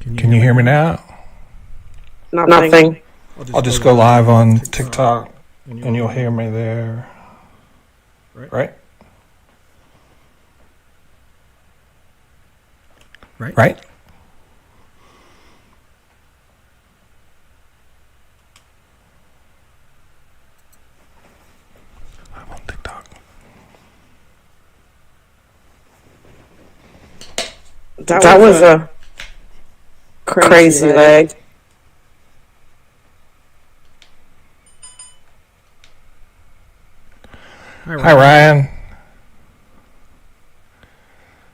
Can you hear me now? Nothing. I'll just go live on TikTok and you'll hear me there. Right? Right? I'm on TikTok. That was a crazy leg. Hi, Ryan.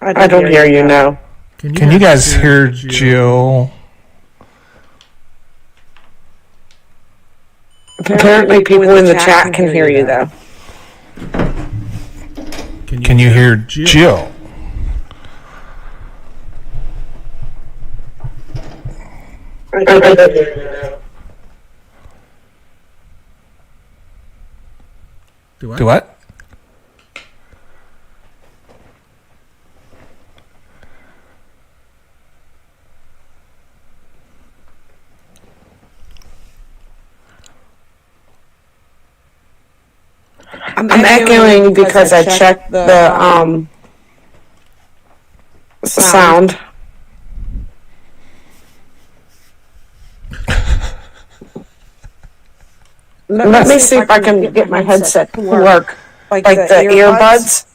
I don't hear you now. Can you guys hear Jill? Apparently people in the chat can hear you though. Can you hear Jill? I don't hear you now. Do what? I'm echoing because I checked the sound. Let me see if I can get my headset to work. Like the earbuds.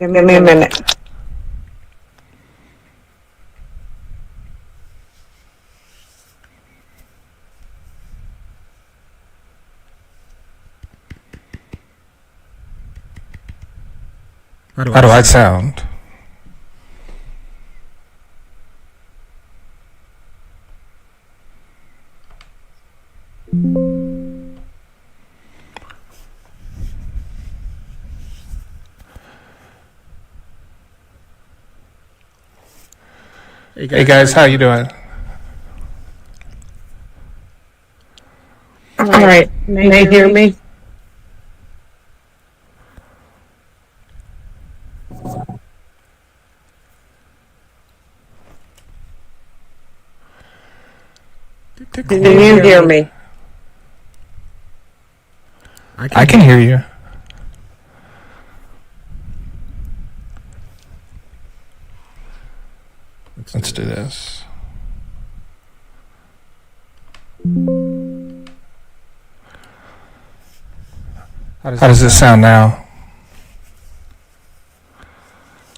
Give me a minute. How do I sound? Hey guys, how you doing? All right. Can they hear me? Can you hear me? I can hear you. Let's do this. How does this sound now?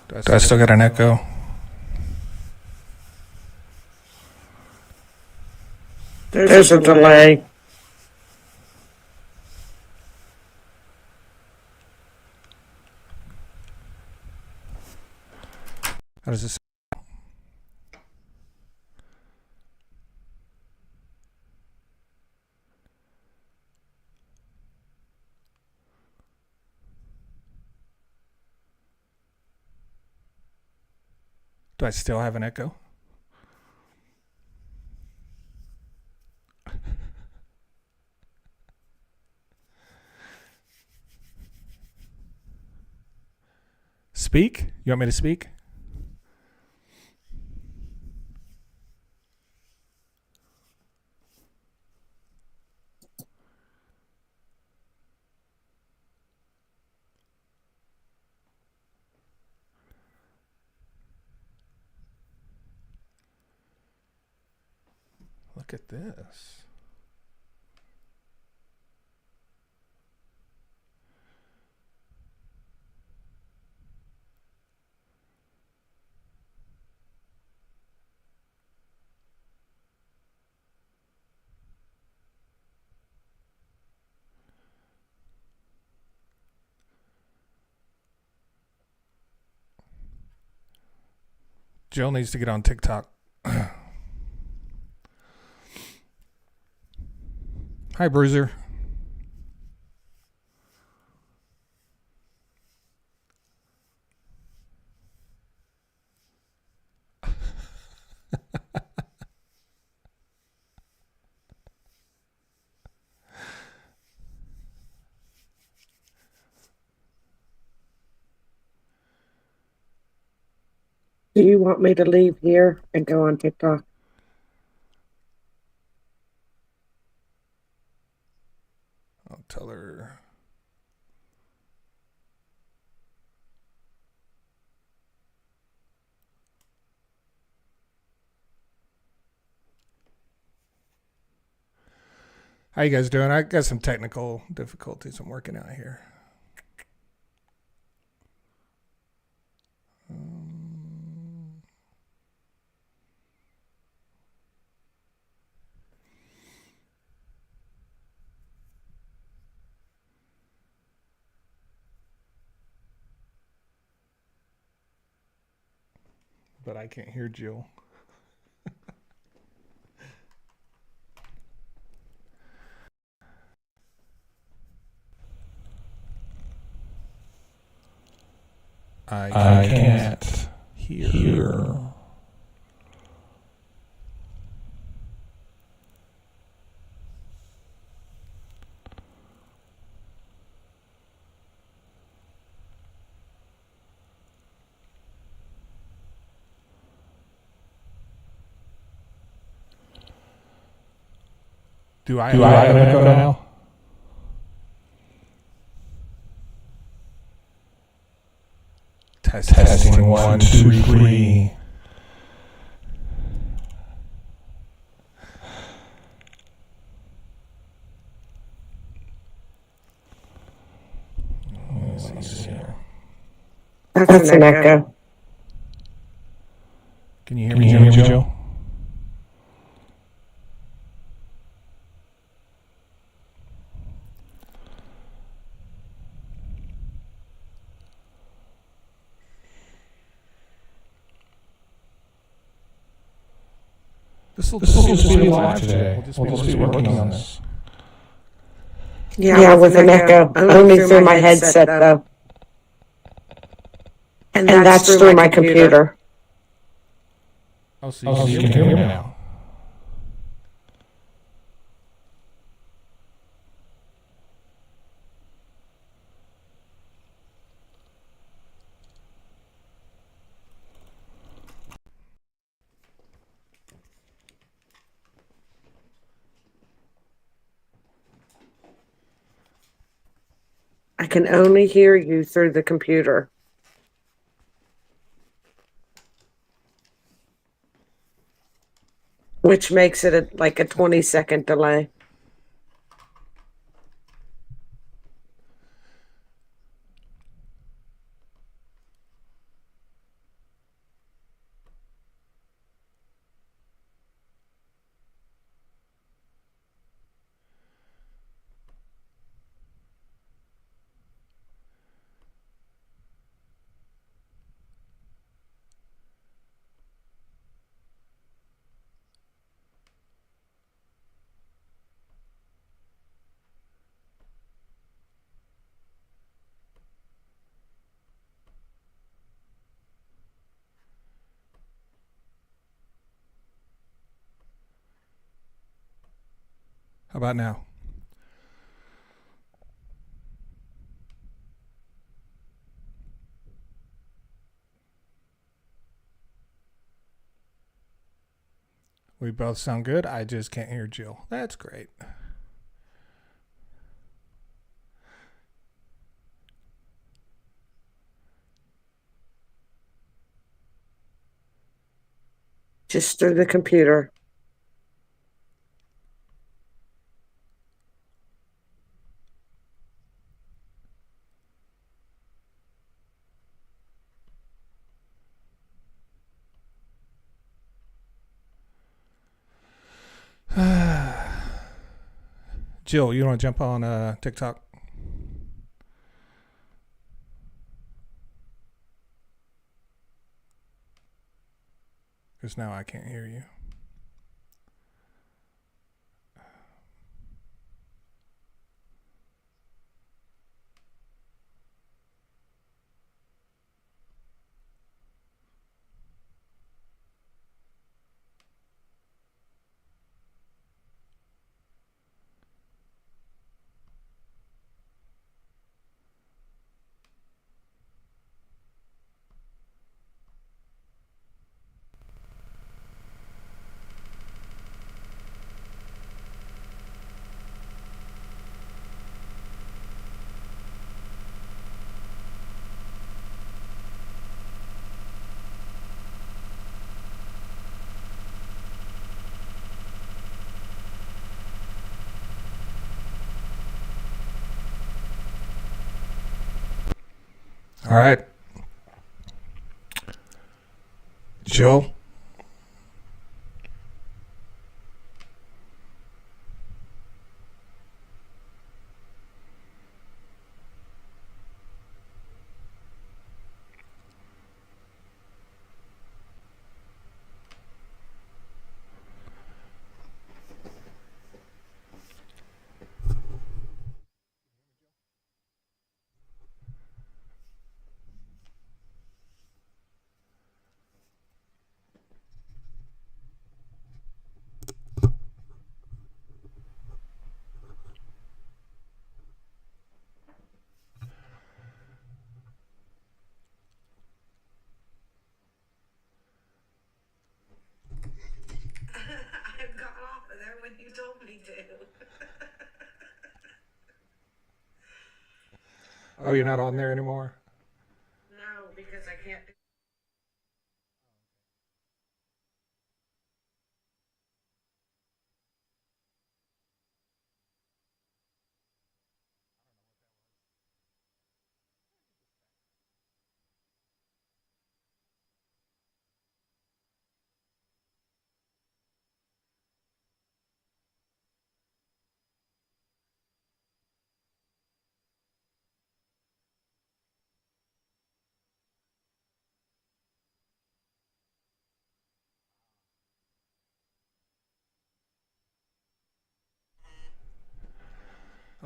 Do I still get an echo? There's a delay. How does this? Do I still have an echo? Speak? You want me to speak? Look at this. Jill needs to get on TikTok. Hi, Bruiser. Do you want me to leave here and go on TikTok? tell her. How you guys doing? I got some technical difficulties I'm working out here. But I can't hear Jill. I can't hear. Do I have an echo now? Testing 1, 2, 3. Let's see here. That's an echo. Can you hear me, Joe? This will just be live today. We'll just be working on this. Yeah, with an echo. Only through my headset, though. And that's through my computer. Oh, so you can hear me now. I can only hear you through the computer. Which makes it like a 20-second delay. How about now? We both sound good. I just can't hear Jill. That's great. Just through the computer. Jill, you want to jump on TikTok? Because now I can't hear you. All right. Jill? I've got off of there when you told me to. Oh, you're not on there anymore? No, because I can't.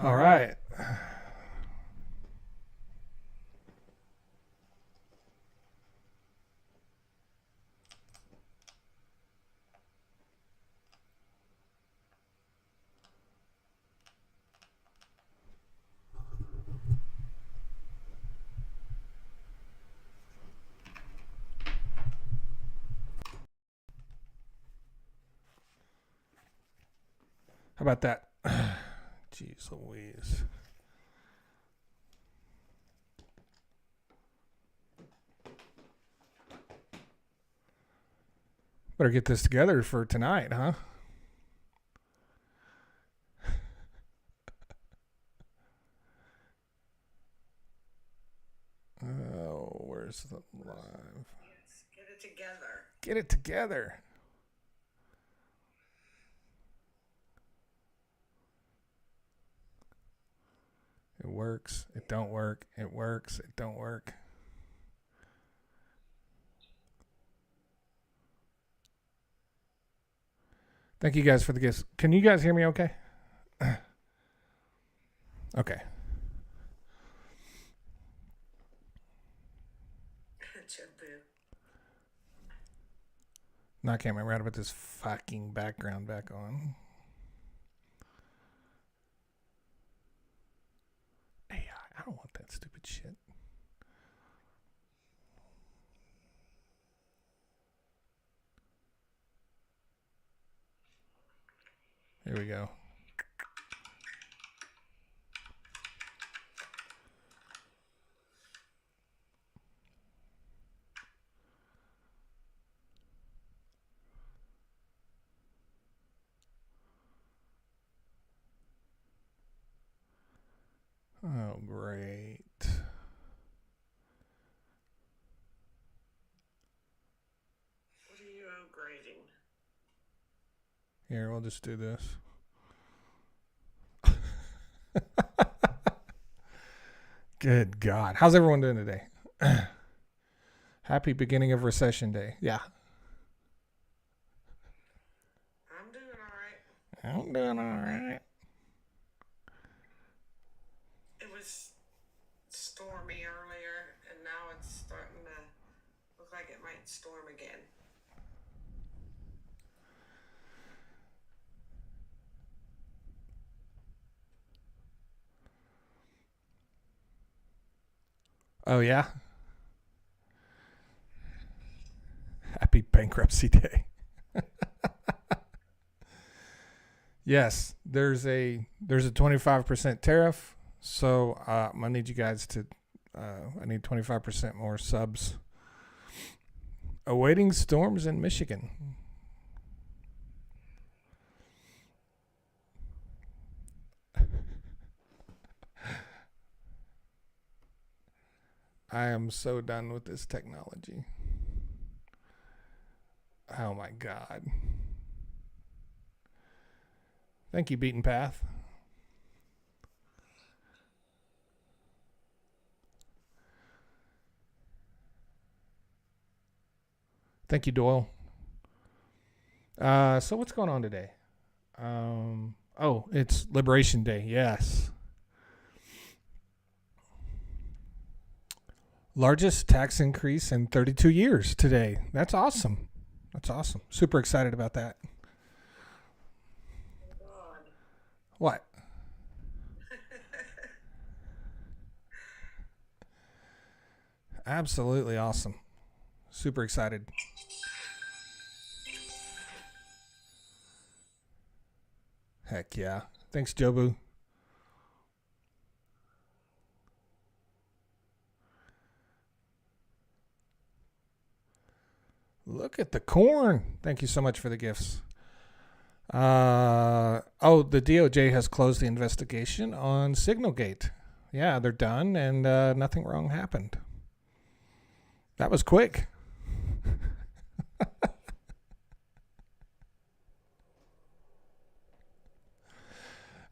All right. How about that? Jeez Louise. Better get this together for tonight, huh? Oh, where's the live? Yes, get it together. Get it together. It works. It don't work. It works. It don't work. Thank you guys for the gifts. Can you guys hear me okay? Okay. Boo. Now I can't remember how to put this fucking background back on. AI. I don't want that stupid shit. Here we go. Oh, great. What are you upgrading? Here, we'll just do this. Good God. How's everyone doing today? Happy beginning of recession day. Yeah. I'm doing all right. I'm doing all right. It was stormy earlier, and now it's starting to look like it might storm again. Oh, yeah? Happy bankruptcy day. Yes, there's a 25% tariff, so I need you guys to I need 25% more subs. Awaiting storms in Michigan. I am so done with this technology. Oh my God. Thank you, Beaten Path. Thank you, Doyle. So what's going on today? It's Liberation Day. Yes. Largest tax increase in 32 years today. That's awesome. That's awesome. Super excited about that. God. What? Absolutely awesome. Super excited. Heck yeah. Thanks, Jobu. Look at the corn. Thank you so much for the gifts. The DOJ has closed the investigation on Signalgate. Yeah, they're done, and nothing wrong happened. That was quick.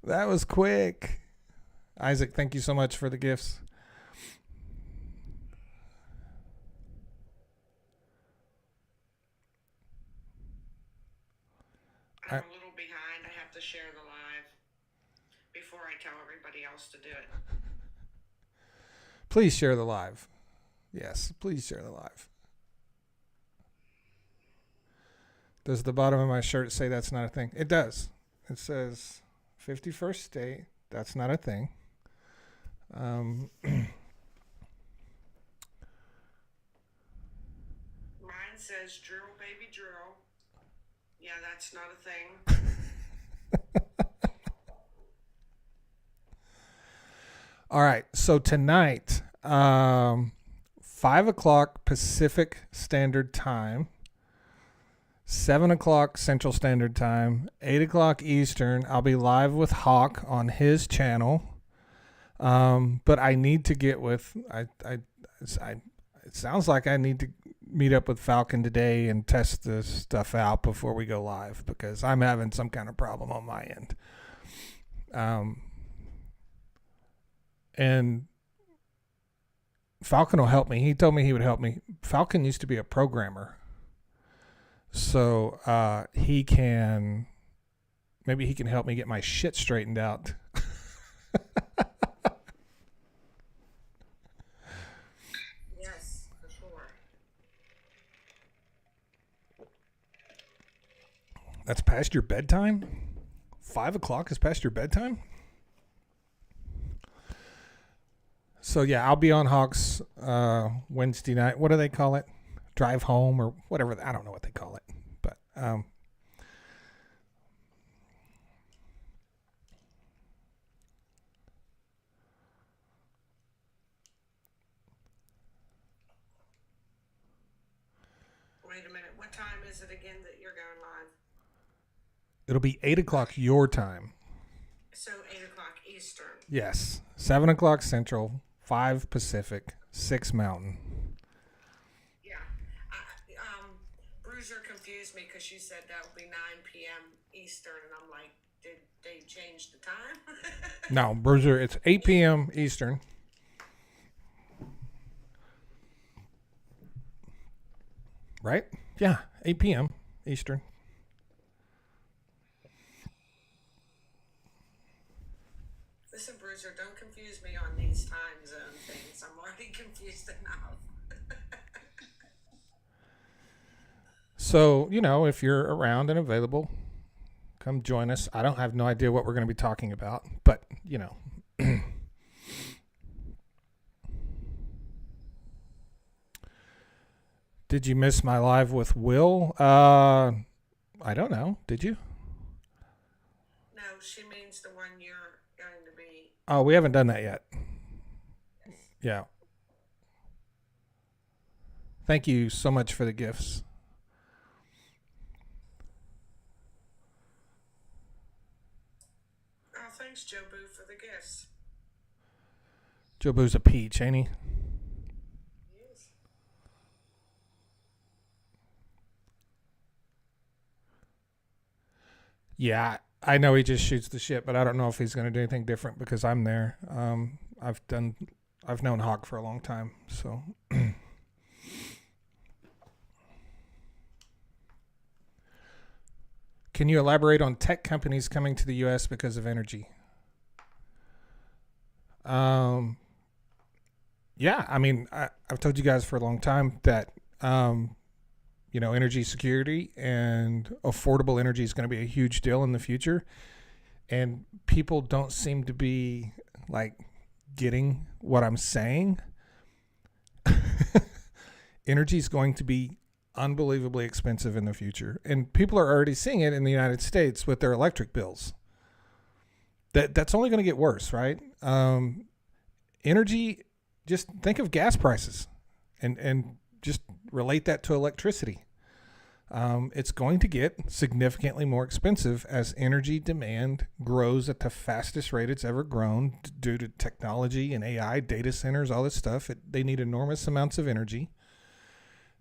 That was quick. Isaac, thank you so much for the gifts. I'm a little behind. I have to share the live before I tell everybody else to do it. Please share the live. Yes, please share the live. Does the bottom of my shirt say that's not a thing? It does. It says 51st state. That's not a thing. Mine says drill, baby, drill. Yeah, that's not a thing. All right. So tonight, 5 o'clock Pacific Standard Time, 7 o'clock Central Standard Time, 8 o'clock Eastern. I'll be live with Hawk on his channel. But I need to get with it sounds like I need to meet up with Falcon today and test this stuff out before we go live, because I'm having some kind of problem on my end. And Falcon will help me. He told me he would help me. Falcon used to be a programmer. So maybe he can help me get my shit straightened out. Yes, for sure. That's past your bedtime? 5 o'clock is past your bedtime? So yeah, I'll be on Hawks Wednesday night. What do they call it? Drive home or whatever. I don't know what they call it. But Wait a minute. What time is it again that you're going live? it'll be 8 o'clock your time. So 8 o'clock Eastern. Yes. 7 o'clock Central, 5 Pacific, 6 Mountain. Yeah. Bruiser confused me because she said that would be 9 p.m. Eastern, and I'm like, did they change the time? No, Bruiser, it's 8 p.m. Eastern. Right? Yeah, 8 p.m. Eastern. Listen, Bruiser, don't confuse me on these time zone things. I'm already confused enough. So, if you're around and available, come join us. I don't have no idea what we're going to be talking about, but, Did you miss my live with Will? I don't know. Did you? No, she means the one you're going to be. Oh, we haven't done that yet. Yeah. Thank you so much for the gifts. Oh, thanks, Jobu, for the gifts. Jobu's a peach, ain't he? Yeah, I know he just shoots the shit, but I don't know if he's going to do anything different because I'm there. I've known Hawk for a long time, so. Can you elaborate on tech companies coming to the U.S. because of energy? Yeah, I mean, I've told you guys for a long time that, energy security and affordable energy is going to be a huge deal in the future. And people don't seem to be like getting what I'm saying. Energy is going to be unbelievably expensive in the future. And people are already seeing it in the United States with their electric bills. That's only going to get worse, right? Energy, just think of gas prices and just relate that to electricity. It's going to get significantly more expensive as energy demand grows at the fastest rate it's ever grown due to technology and AI, data centers, all this stuff. They need enormous amounts of energy.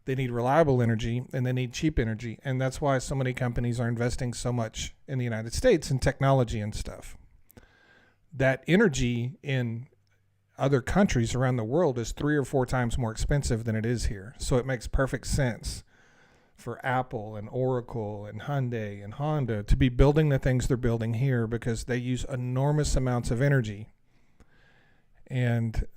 They need reliable energy, and they need cheap energy. And that's why so many companies are investing so much in the United States in technology and stuff. That energy in other countries around the world is 3 or 4 times more expensive than it is here. So it makes perfect sense for Apple and Oracle and Hyundai and Honda to be building the things they're building here because they use enormous amounts of energy. And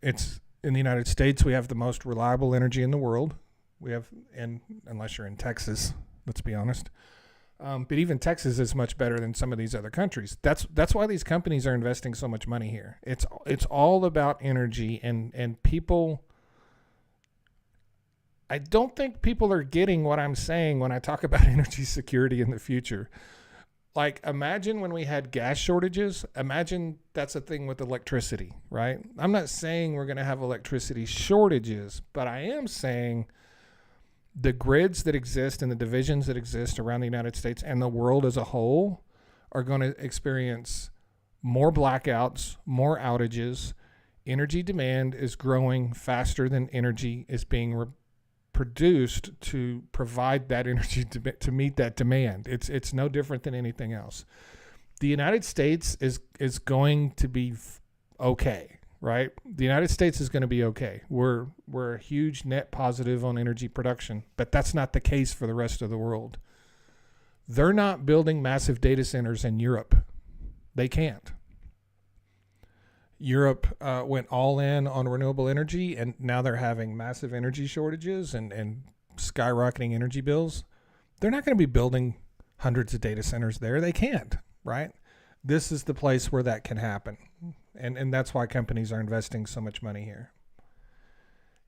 it's in the United States, we have the most reliable energy in the world. We have, and unless you're in Texas, let's be honest. But even Texas is much better than some of these other countries. That's why these companies are investing so much money here. It's all about energy and people. I don't think people are getting what I'm saying when I talk about energy security in the future. Like, imagine when we had gas shortages. Imagine that's a thing with electricity, right? I'm not saying we're going to have electricity shortages, but I am saying the grids that exist and the divisions that exist around the United States and the world as a whole are going to experience more blackouts, more outages. Energy demand is growing faster than energy is being produced to provide that energy to meet that demand. It's no different than anything else. The United States is going to be okay, right? The United States is going to be okay. We're a huge net positive on energy production, but that's not the case for the rest of the world. They're not building massive data centers in Europe. They can't. Europe went all in on renewable energy, and now they're having massive energy shortages and skyrocketing energy bills. They're not going to be building hundreds of data centers there. They can't, right? This is the place where that can happen. And that's why companies are investing so much money here.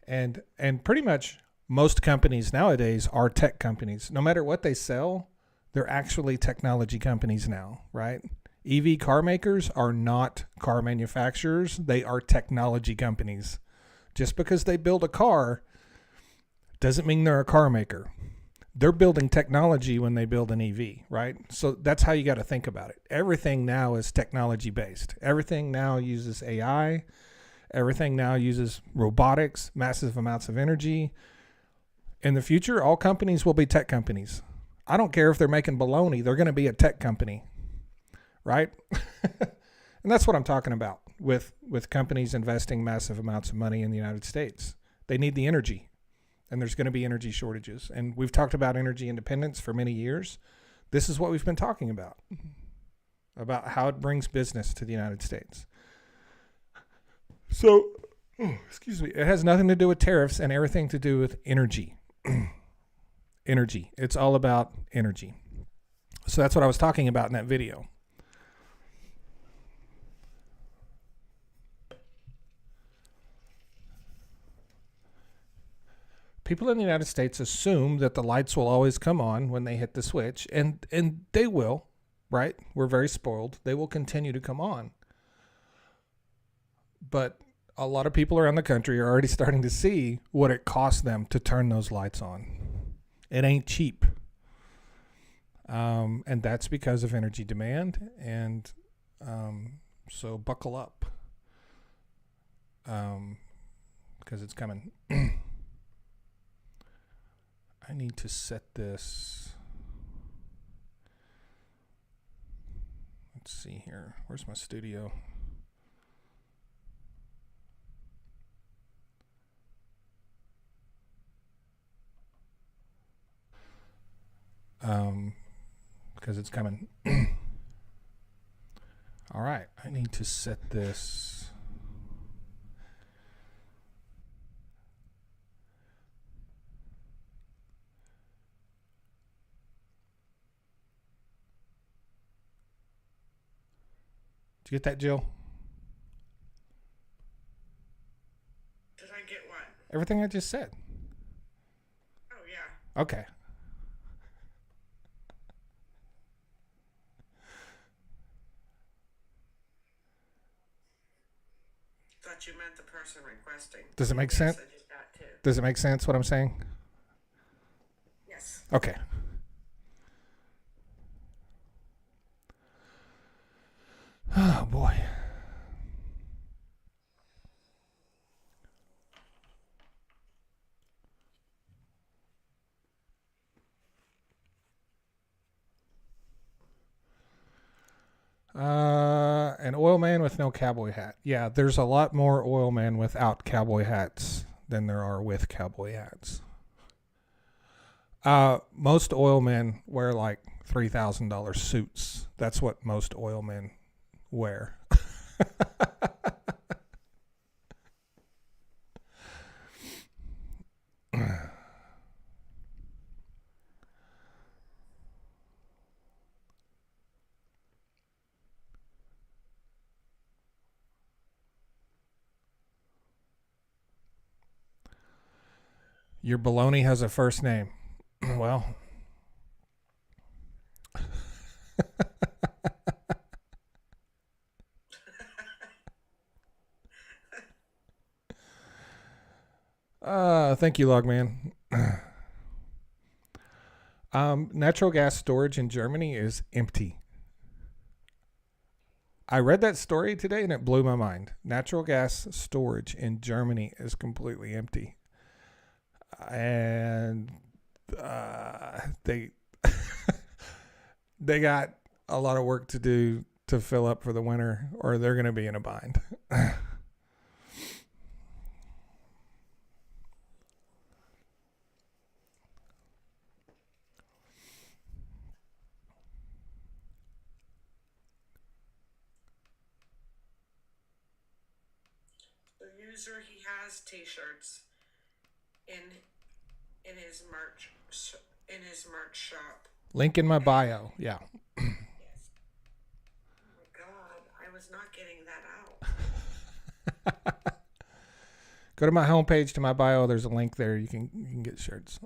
And pretty much most companies nowadays are tech companies. No matter what they sell, they're actually technology companies now, right? EV car makers are not car manufacturers. They are technology companies. Just because they build a car doesn't mean they're a car maker. They're building technology when they build an EV, right? So that's how you got to think about it. Everything now is technology based. Everything now uses AI. Everything now uses robotics, massive amounts of energy. In the future, all companies will be tech companies. I don't care if they're making bologna. They're going to be a tech company. Right? And that's what I'm talking about with companies investing massive amounts of money in the United States. They need the energy, and there's going to be energy shortages. And we've talked about energy independence for many years. This is what we've been talking about how it brings business to the United States. So, excuse me, it has nothing to do with tariffs and everything to do with energy. Energy. It's all about energy. So that's what I was talking about in that video. People in the United States assume that the lights will always come on when they hit the switch, and they will, right? We're very spoiled. They will continue to come on. But a lot of people around the country are already starting to see what it costs them to turn those lights on. It ain't cheap. And that's because of energy demand. And so buckle up. Because it's coming. I need to set this. Let's see here. Where's my studio? Because it's coming. All right, I need to set this. Did you get that, Jill? Did I get what? Everything I just said. Oh, yeah. Okay. Thought you meant the person requesting. Does it make sense? Yes, I did that too. Does it make sense what I'm saying? Yes. Okay. Oh, boy. An oil man with no cowboy hat. Yeah, there's a lot more oil men without cowboy hats than there are with cowboy hats. Most oil men wear like $3,000 suits. That's what most oil men wear. Your baloney has a first name. Well, thank you, Logman. Natural gas storage in Germany is empty. I read that story today and it blew my mind. Natural gas storage in Germany is completely empty. And they they got a lot of work to do to fill up for the winter, or they're going to be in a bind. The user, he has T-shirts in his merch shop. Link in my bio. Yeah. Yes. Oh my God, I was not getting that out. Go to my homepage to my bio. There's a link there. You can get shirts.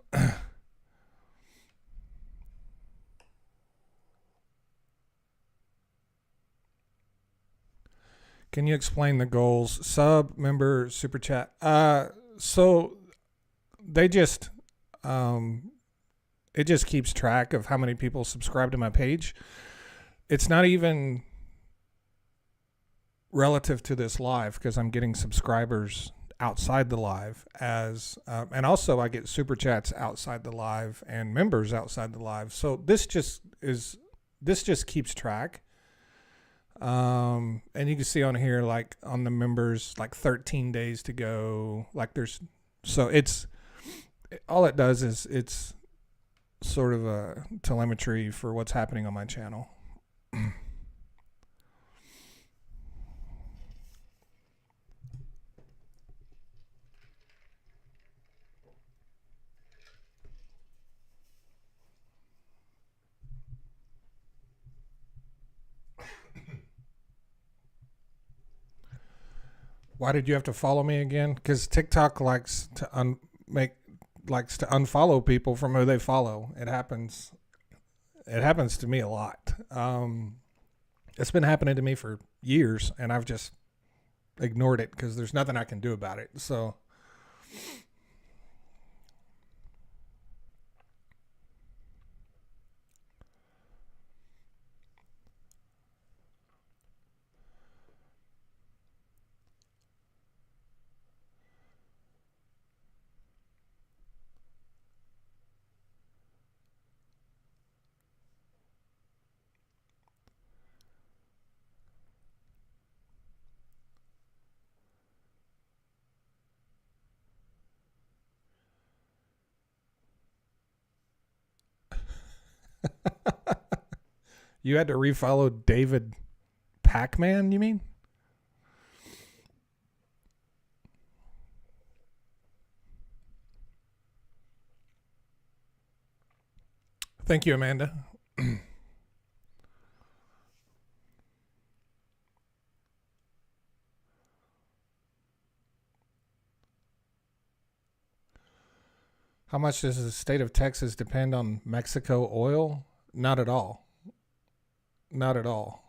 Can you explain the goals? Sub, member, super chat. So they just it just keeps track of how many people subscribe to my page. It's not even relative to this live because I'm getting subscribers outside the live and also I get super chats outside the live and members outside the live. So this just keeps track. And you can see on here, like on the members, like 13 days to go. Like all it does is it's sort of a telemetry for what's happening on my channel. Why did you have to follow me again? Because TikTok likes to unfollow people from who they follow. It happens to me a lot. It's been happening to me for years, and I've just ignored it because there's nothing I can do about it. So. You had to refollow David Pac-Man, you mean? Thank you, Amanda. How much does the state of Texas depend on Mexico oil? Not at all. Not at all.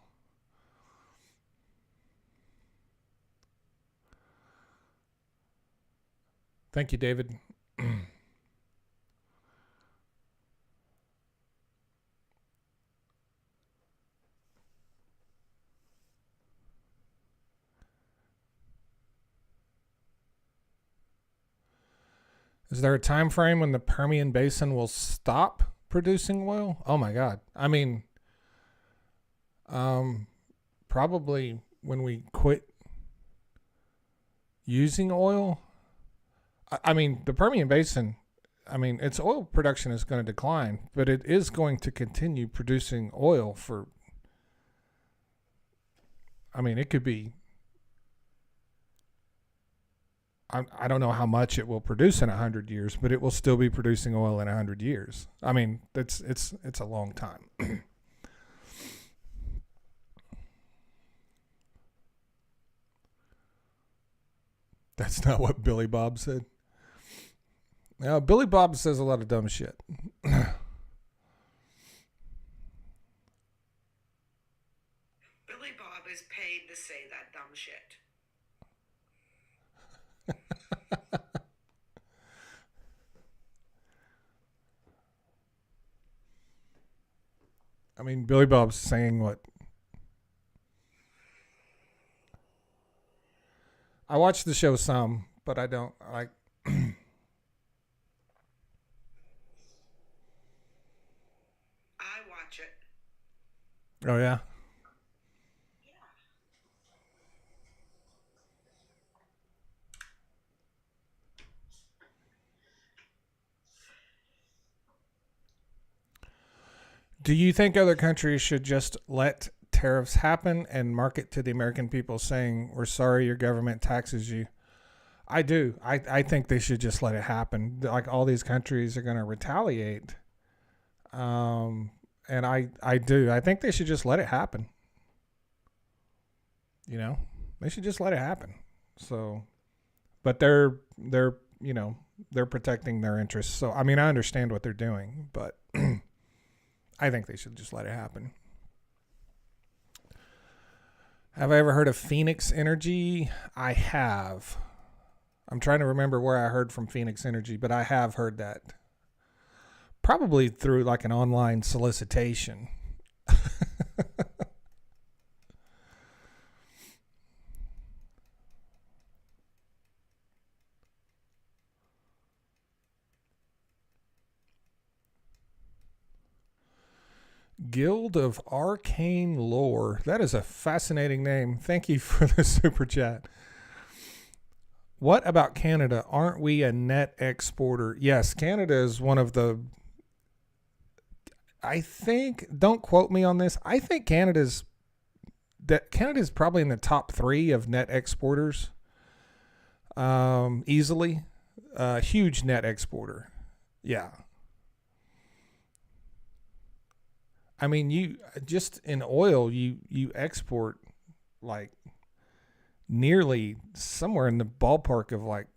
Thank you, David. Is there a time frame when the Permian Basin will stop producing oil? Oh my God. I mean, probably when we quit using oil. I mean, the Permian Basin, I mean, its oil production is going to decline, but it is going to continue producing oil for, I mean, it could be, I don't know how much it will produce in 100 years, but it will still be producing oil in 100 years. I mean, it's a long time. That's not what Billy Bob said. Now, Billy Bob says a lot of dumb shit. Billy Bob is paid to say that dumb shit. I mean, Billy Bob's saying what? I watch the show some, but I don't like. I watch it. Oh yeah. Do you think other countries should just let tariffs happen and market to the American people saying, we're sorry your government taxes you? I do. I think they should just let it happen. Like all these countries are going to retaliate. And I do. I think they should just let it happen. You know, they should just let it happen. So, but they're protecting their interests. So, I mean, I understand what they're doing, but I think they should just let it happen. Have I ever heard of Phoenix Energy? I have. I'm trying to remember where I heard from Phoenix Energy, but I have heard that. Probably through like an online solicitation. Guild of Arcane Lore. That is a fascinating name. Thank you for the super chat. What about Canada? Aren't we a net exporter? Yes, Canada is one of the, I think, don't quote me on this, I think Canada's probably in the top 3 of net exporters. Easily. Huge net exporter. Yeah. I mean, you just in oil, you export like nearly somewhere in the ballpark of like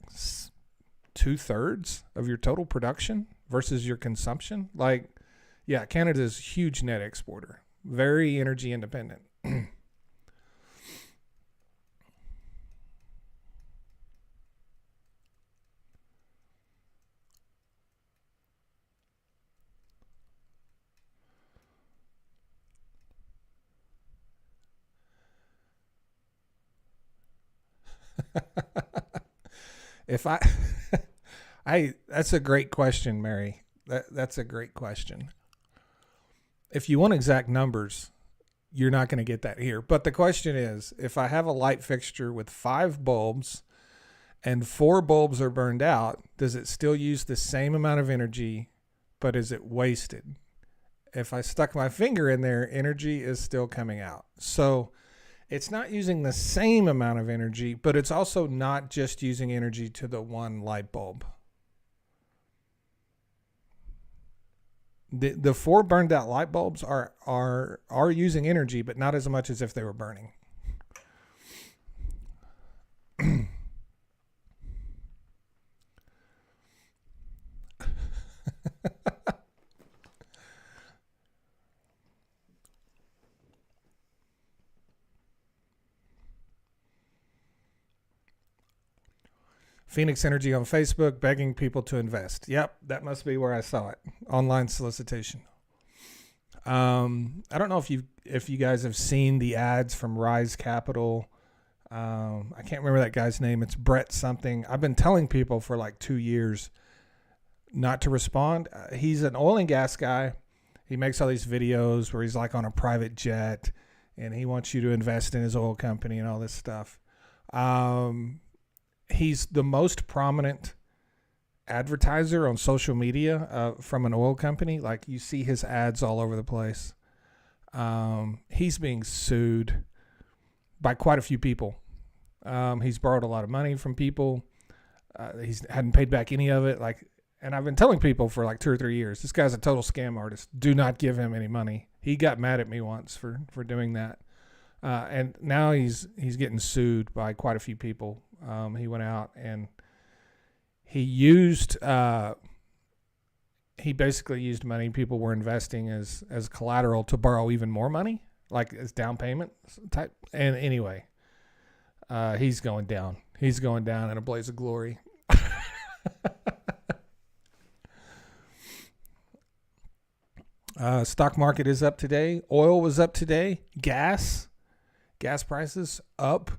2/3 of your total production versus your consumption. Like, yeah, Canada's a huge net exporter, very energy independent. If that's a great question, Mary. That's a great question. If you want exact numbers, you're not going to get that here. But the question is, if I have a light fixture with 5 bulbs and 4 bulbs are burned out, does it still use the same amount of energy, but is it wasted? if I stuck my finger in there, energy is still coming out. So it's not using the same amount of energy, but it's also not just using energy to the one light bulb. The 4 burned out light bulbs are using energy, but not as much as if they were burning. Phoenix Energy on Facebook begging people to invest. Yep, that must be where I saw it. Online solicitation. I don't know if you guys have seen the ads from Rise Capital. I can't remember that guy's name. It's Brett something. I've been telling people for like 2 years not to respond. He's an oil and gas guy. He makes all these videos where he's like on a private jet and he wants you to invest in his oil company and all this stuff. He's the most prominent advertiser on social media from an oil company. Like you see his ads all over the place. He's being sued by quite a few people. He's borrowed a lot of money from people. He hadn't paid back any of it. And I've been telling people for like 2 or 3 years, this guy's a total scam artist. Do not give him any money. He got mad at me once for doing that. And now he's getting sued by quite a few people. He went out and he basically used money people were investing as collateral to borrow even more money, like as down payment type. And anyway, he's going down. He's going down in a blaze of glory. Stock market is up today. Oil was up today. Gas prices up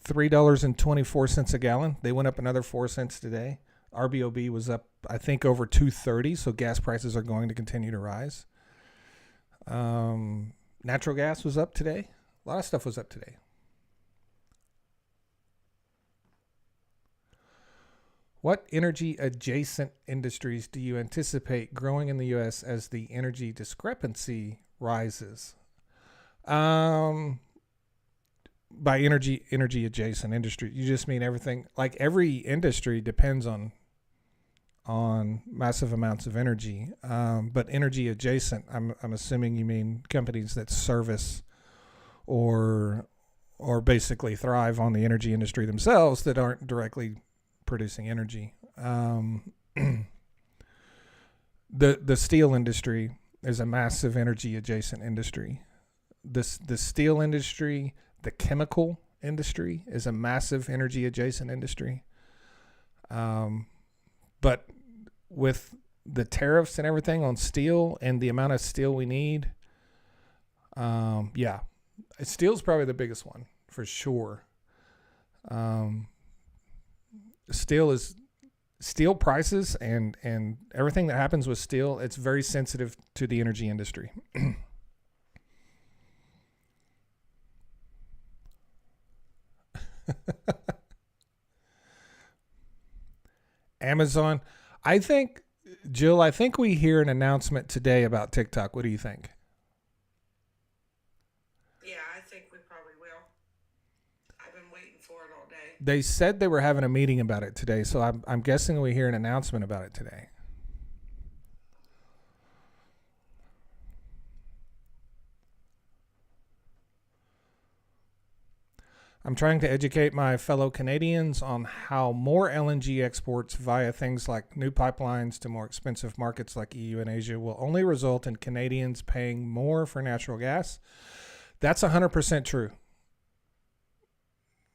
$3.24 a gallon. They went up another 4 cents today. RBOB was up, I think, over 230. So gas prices are going to continue to rise. Natural gas was up today. A lot of stuff was up today. What energy adjacent industries do you anticipate growing in the U.S. as the energy discrepancy rises? By energy adjacent industry, you just mean everything. Like every industry depends on massive amounts of energy. But energy adjacent, I'm assuming you mean companies that service or basically thrive on the energy industry themselves that aren't directly producing energy. The steel industry is a massive energy adjacent industry. The steel industry, the chemical industry is a massive energy adjacent industry. But with the tariffs and everything on steel and the amount of steel we need, steel's probably the biggest one for sure. Steel prices and everything that happens with steel, it's very sensitive to the energy industry. Amazon. Jill, I think we hear an announcement today about TikTok. What do you think? Yeah, I think we probably will. I've been waiting for it all day. They said they were having a meeting about it today, so I'm guessing we hear an announcement about it today. I'm trying to educate my fellow Canadians on how more LNG exports via things like new pipelines to more expensive markets like EU and Asia will only result in Canadians paying more for natural gas. That's 100% true.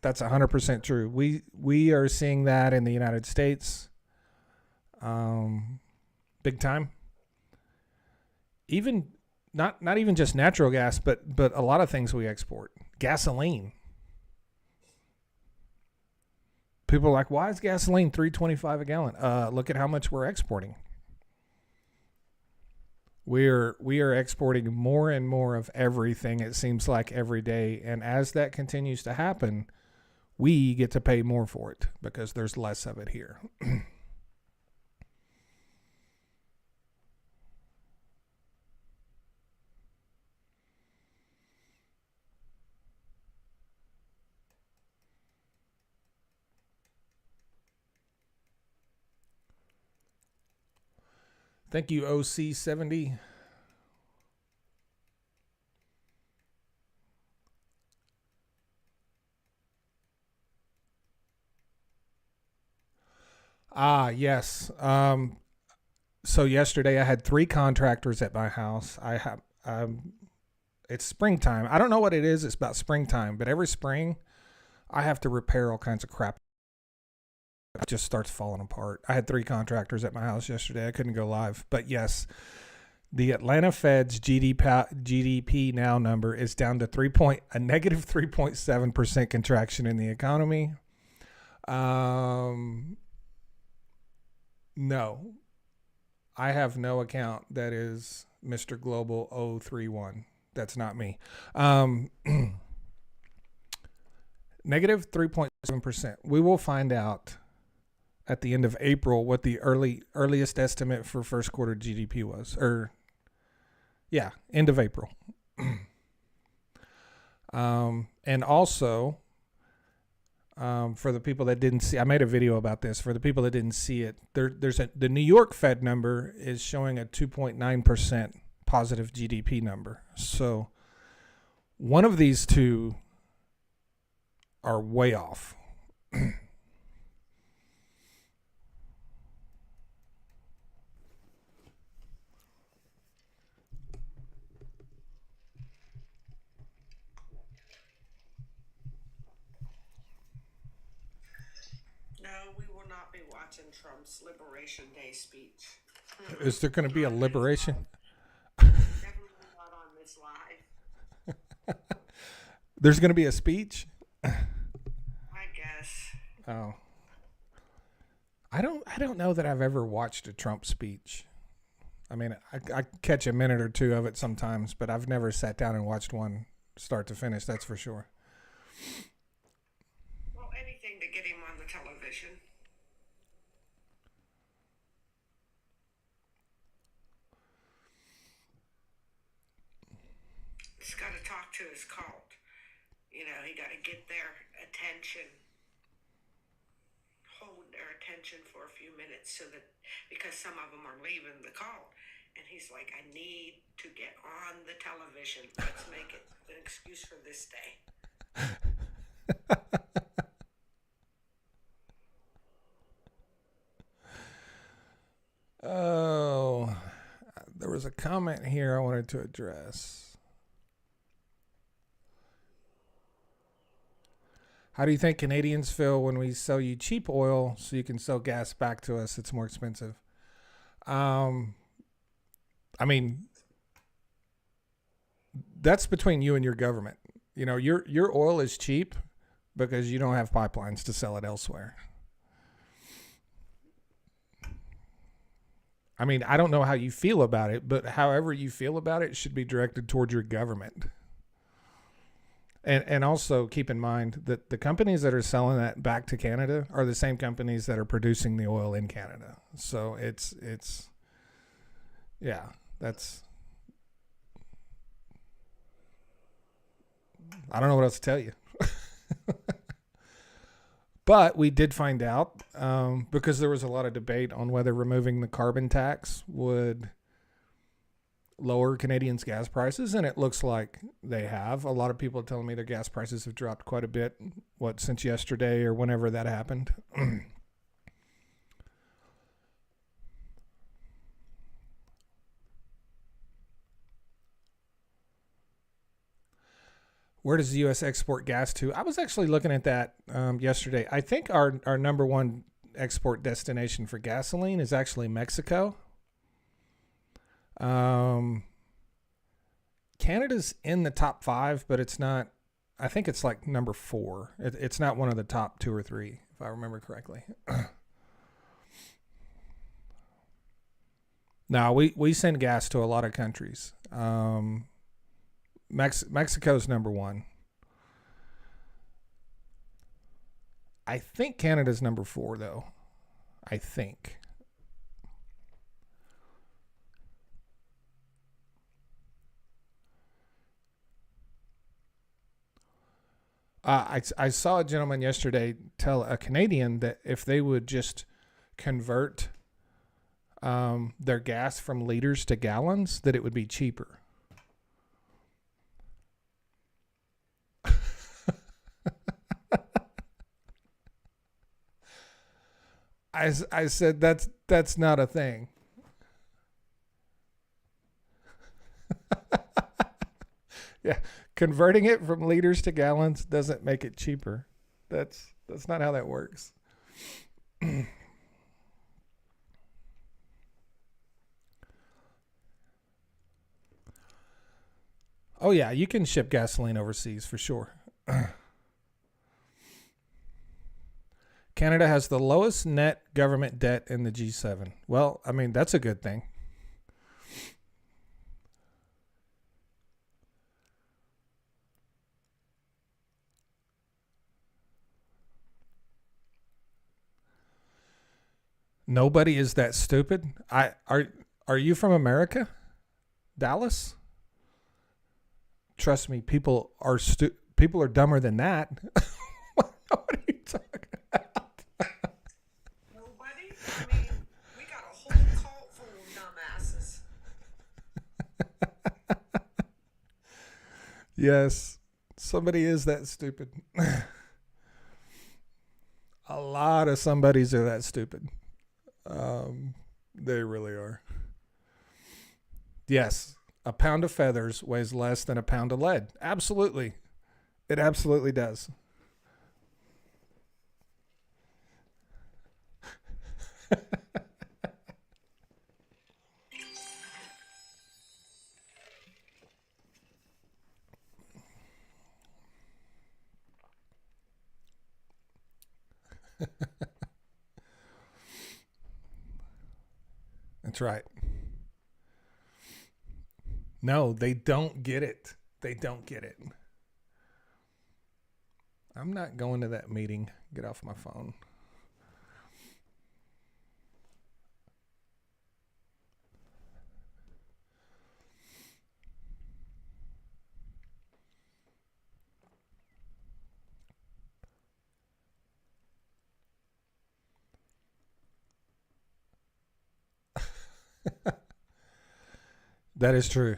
That's 100% true. We are seeing that in the United States, big time. Even not even just natural gas, but a lot of things we export. Gasoline. People are like, why is gasoline $3.25 a gallon? Look at how much we're exporting. We are exporting more and more of everything, it seems like, every day. And as that continues to happen, we get to pay more for it because there's less of it here. Thank you, OC70. Yes. So yesterday I had 3 contractors at my house. I have it's springtime. I don't know what it is. It's about springtime, but every spring I have to repair all kinds of crap. It just starts falling apart. I had 3 contractors at my house yesterday. I couldn't go live, but yes, the Atlanta Fed's GDP now number is down to a negative 3.7% contraction in the economy. No, I have no account that is Mr. Global 031. That's not me. Negative 3.7%. We will find out at the end of April what the earliest estimate for first quarter GDP was. End of April. And also, for the people that didn't see, I made a video about this. For the people that didn't see it, the New York Fed number is showing a 2.9% positive GDP number. So one of these two are way off. No, we will not be watching Trump's Liberation Day speech. Is there going to be a liberation? Definitely not on this live. There's going to be a speech? I guess. Oh. I don't know that I've ever watched a Trump speech. I mean, I catch a minute or two of it sometimes, but I've never sat down and watched one start to finish, that's for sure. Well, anything to get him on the television. He's got to talk to his cult. You know, he got to get their attention. Hold their attention for a few minutes so that, because some of them are leaving the cult. And he's like, I need to get on the television. Let's make it an excuse for this day. Oh, there was a comment here I wanted to address. How do you think Canadians feel when we sell you cheap oil so you can sell gas back to us? It's more expensive. I mean, that's between you and your government. You know, your oil is cheap because you don't have pipelines to sell it elsewhere. I mean, I don't know how you feel about it, but however you feel about it should be directed towards your government. And also keep in mind that the companies that are selling that back to Canada are the same companies that are producing the oil in Canada. So it's yeah, that's, I don't know what else to tell you. But we did find out, because there was a lot of debate on whether removing the carbon tax would lower Canadians' gas prices, and it looks like they have. A lot of people are telling me their gas prices have dropped quite a bit, since yesterday or whenever that happened. Where does the U.S. export gas to? I was actually looking at that yesterday. I think our number one export destination for gasoline is actually Mexico. Canada's in the top 5, but it's not. I think it's like number 4. It's not one of the top 2 or 3, if I remember correctly. Now we send gas to a lot of countries. Mexico's number 1. I think Canada's number 4, though. I think. I saw a gentleman yesterday tell a Canadian that if they would just convert their gas from liters to gallons, that it would be cheaper. I said that's not a thing. Yeah, converting it from liters to gallons doesn't make it cheaper. That's not how that works. Oh yeah, you can ship gasoline overseas for sure. Canada has the lowest net government debt in the G7. Well, I mean, that's a good thing. Nobody is that stupid. Are you from America? Dallas? Trust me, people are dumber than that. What are you talking about? Nobody? I mean, we got a whole cult full of dumbasses. Yes, somebody is that stupid. A lot of somebodies are that stupid. They really are. Yes, a pound of feathers weighs less than a pound of lead. Absolutely. It absolutely does. That's right. No, they don't get it. They don't get it. I'm not going to that meeting. Get off my phone. That is true.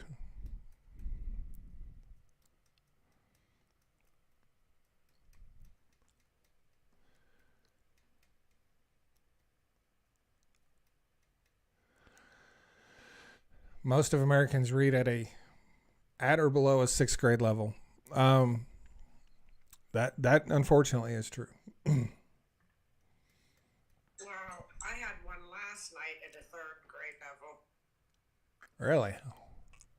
Most of Americans read at or below a 6th grade level. That unfortunately is true. Well, I had one last night at a 3rd grade level. Really?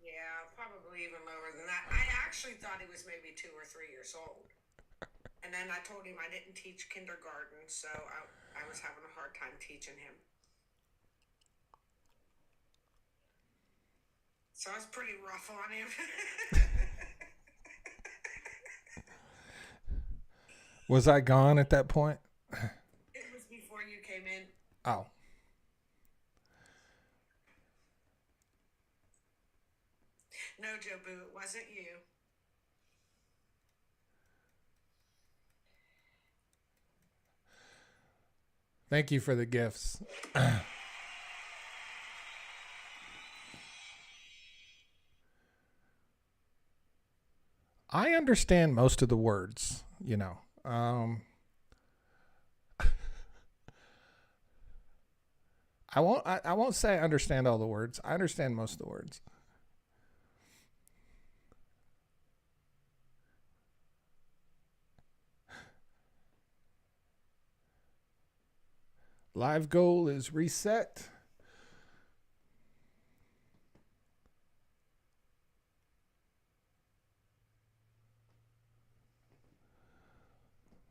Yeah, probably even lower than that. I actually thought he was maybe 2 or 3 years old. And then I told him I didn't teach kindergarten, so I was having a hard time teaching him. So I was pretty rough on him. Was I gone at that point? It was before you came in. Oh. No, Joe Boo, it wasn't you. Thank you for the gifts. I understand most of the words, you know. I won't say I understand all the words. I understand most of the words. Live goal is reset.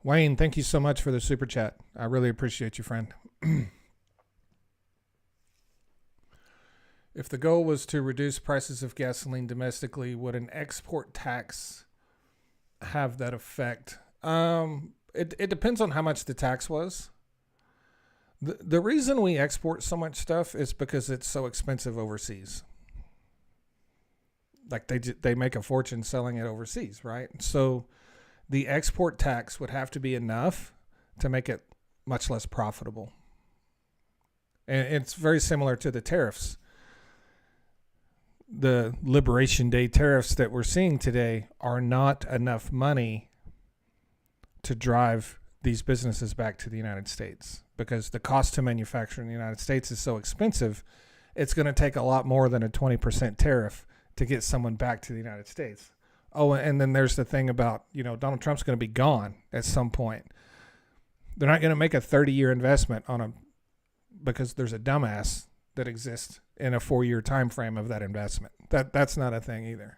Wayne, thank you so much for the super chat. I really appreciate you, friend. If the goal was to reduce prices of gasoline domestically, would an export tax have that effect? It depends on how much the tax was. The reason we export so much stuff is because it's so expensive overseas. Like they make a fortune selling it overseas, right? So the export tax would have to be enough to make it much less profitable. And it's very similar to the tariffs. The Liberation Day tariffs that we're seeing today are not enough money to drive these businesses back to the United States, because the cost to manufacture in the United States is so expensive. It's going to take a lot more than a 20% tariff to get someone back to the United States. Oh, and then there's the thing about, Donald Trump's going to be gone at some point. They're not going to make a 30-year investment because there's a dumbass that exists in a 4-year time frame of that investment. That's not a thing either.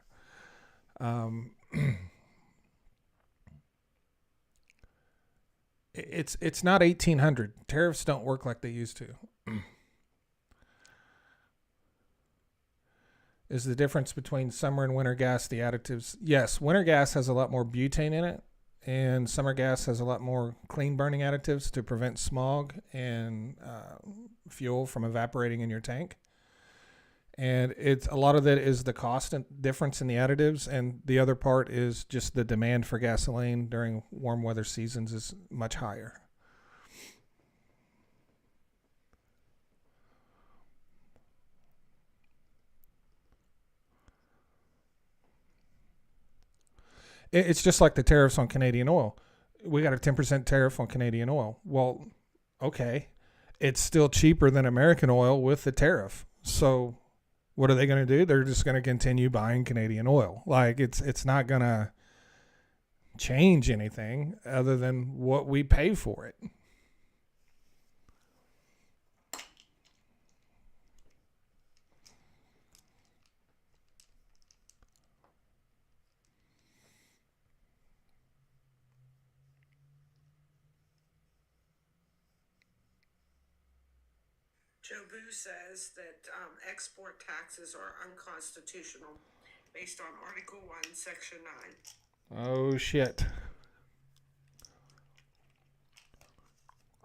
It's not 1800. Tariffs don't work like they used to. Is the difference between summer and winter gas the additives? Yes, winter gas has a lot more butane in it, and summer gas has a lot more clean burning additives to prevent smog and fuel from evaporating in your tank. And it's a lot of that is the cost difference in the additives, and the other part is just the demand for gasoline during warm weather seasons is much higher. It's just like the tariffs on Canadian oil. We got a 10% tariff on Canadian oil. Well, okay, it's still cheaper than American oil with the tariff. So what are they going to do? They're just going to continue buying Canadian oil. Like it's not going to change anything other than what we pay for it. Joe Boo says that export taxes are unconstitutional based on Article 1, Section 9. Oh, shit.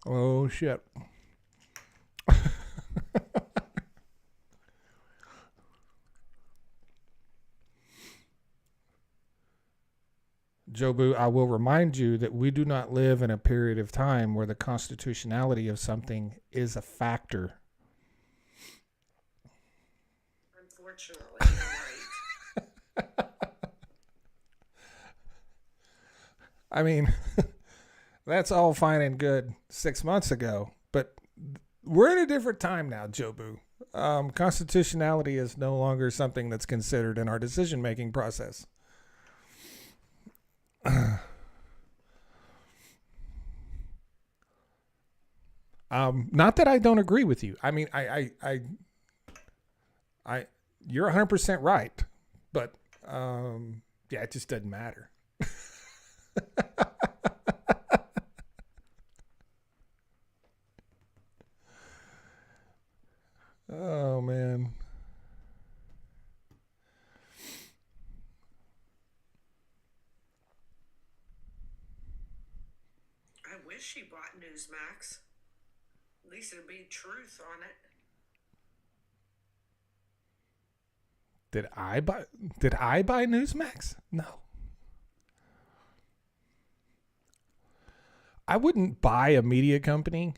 Oh, shit. Jobu, I will remind you that we do not live in a period of time where the constitutionality of something is a factor. Unfortunately, you're right. I mean, that's all fine and good 6 months ago, but we're in a different time now, Jobu. Constitutionality is no longer something that's considered in our decision-making process. Not that I don't agree with you. I mean, you're 100% right, but yeah, it just doesn't matter. Oh man. I wish she bought Newsmax. At least it'd be truth on it. Did I buy Newsmax? No. I wouldn't buy a media company.